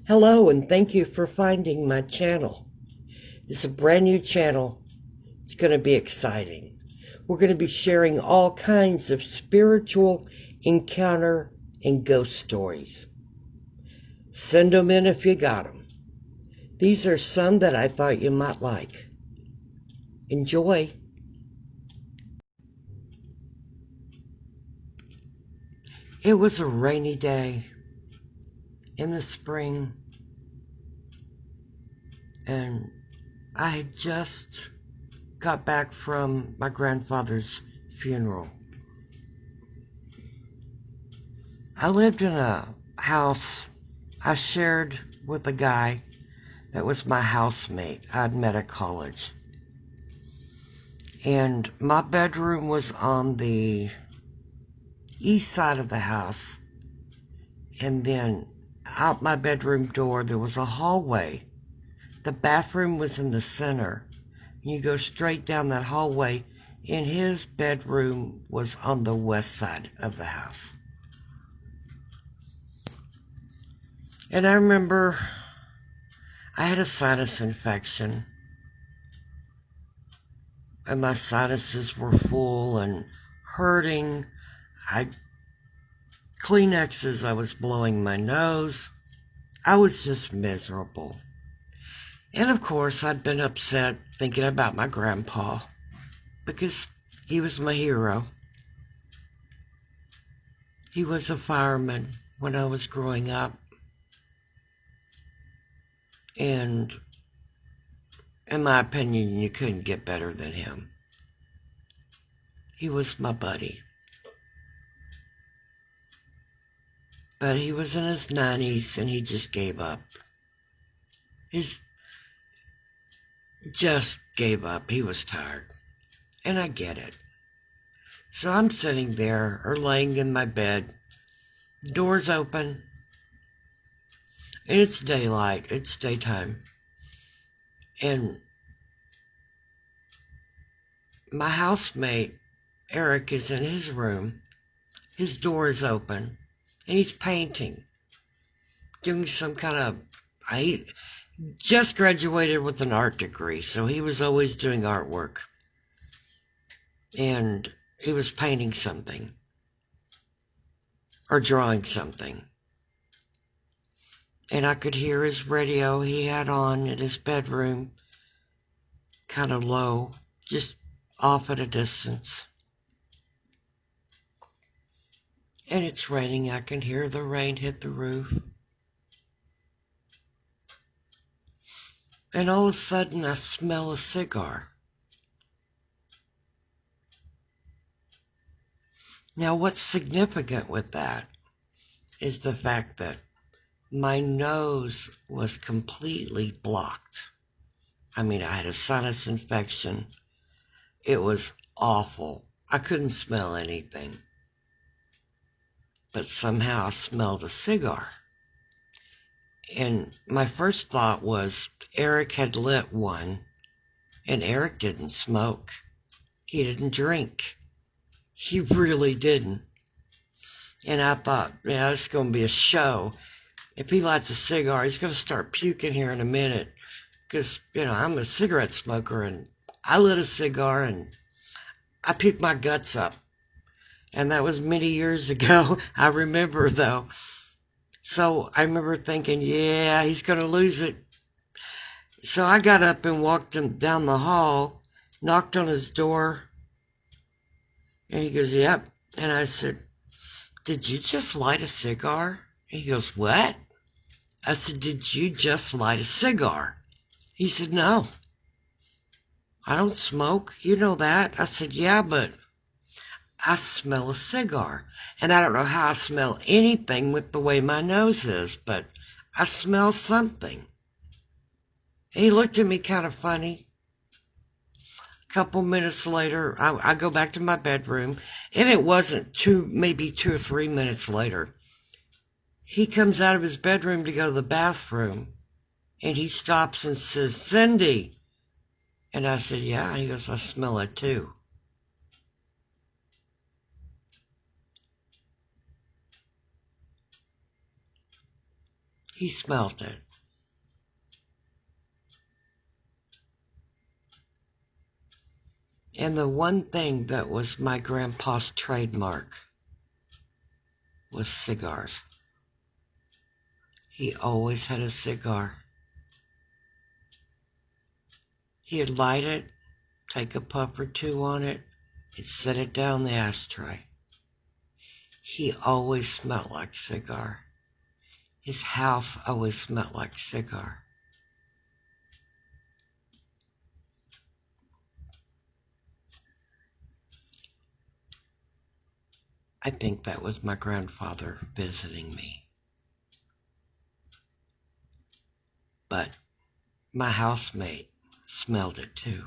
Hello, and thank you for finding my channel. It's a brand new channel. It's going to be exciting. We're going to be sharing all kinds of spiritual encounter and ghost stories. Send them in if you got them. These are some that I thought you might like. Enjoy. It was a rainy day in the spring, and I had just got back from my grandfather's funeral. I lived in a house I shared with a guy that was my housemate I'd met at college. And my bedroom was on the east side of the house. And then out my bedroom door there was a hallway. The bathroom was in the center. You go straight down that hallway, and his bedroom was on the west side of the house. And I remember I had a sinus infection, and my sinuses were full and hurting. Kleenexes, I was blowing my nose. I was just miserable. And of course, I'd been upset thinking about my grandpa, because he was my hero. He was a fireman when I was growing up. And in my opinion, you couldn't get better than him. He was my buddy. But he was in his 90s and he just gave up. Just gave up. He was tired. And I get it. So I'm sitting there or laying in my bed. Doors open. And it's daylight. It's daytime. And my housemate, Eric, is in his room. His door is open. And he's painting. Doing some kind of... He just graduated with an art degree, so he was always doing artwork. And he was painting something. Or drawing something. And I could hear his radio he had on in his bedroom, kind of low, just off at a distance. And it's raining. I can hear the rain hit the roof. And all of a sudden I smell a cigar. Now what's significant with that is the fact that my nose was completely blocked. I mean, I had a sinus infection. It was awful. I couldn't smell anything. But somehow I smelled a cigar. And my first thought was Eric had lit one, and Eric didn't smoke. He didn't drink. He really didn't. And I thought, yeah, it's going to be a show. If he lights a cigar, he's going to start puking here in a minute. Because, I'm a cigarette smoker, and I lit a cigar, and I puked my guts up. And that was many years ago. I remember, though. So I remember thinking, yeah, he's going to lose it. So I got up and walked him down the hall, knocked on his door, and he goes, yep. And I said, did you just light a cigar? He goes, what? I said, did you just light a cigar? He said, no. I don't smoke. You know that. I said, yeah, but I smell a cigar. And I don't know how I smell anything with the way my nose is, but I smell something. He looked at me kind of funny. A couple minutes later, I go back to my bedroom, and it wasn't maybe 2 or 3 minutes later. He comes out of his bedroom to go to the bathroom, and he stops and says, Cindy. And I said, yeah. And he goes, I smell it too. He smelt it. And the one thing that was my grandpa's trademark was cigars. He always had a cigar. He'd light it, take a puff or two on it, and set it down the ashtray. He always smelled like cigar. His house always smelled like cigar. I think that was my grandfather visiting me. But my housemate smelled it too.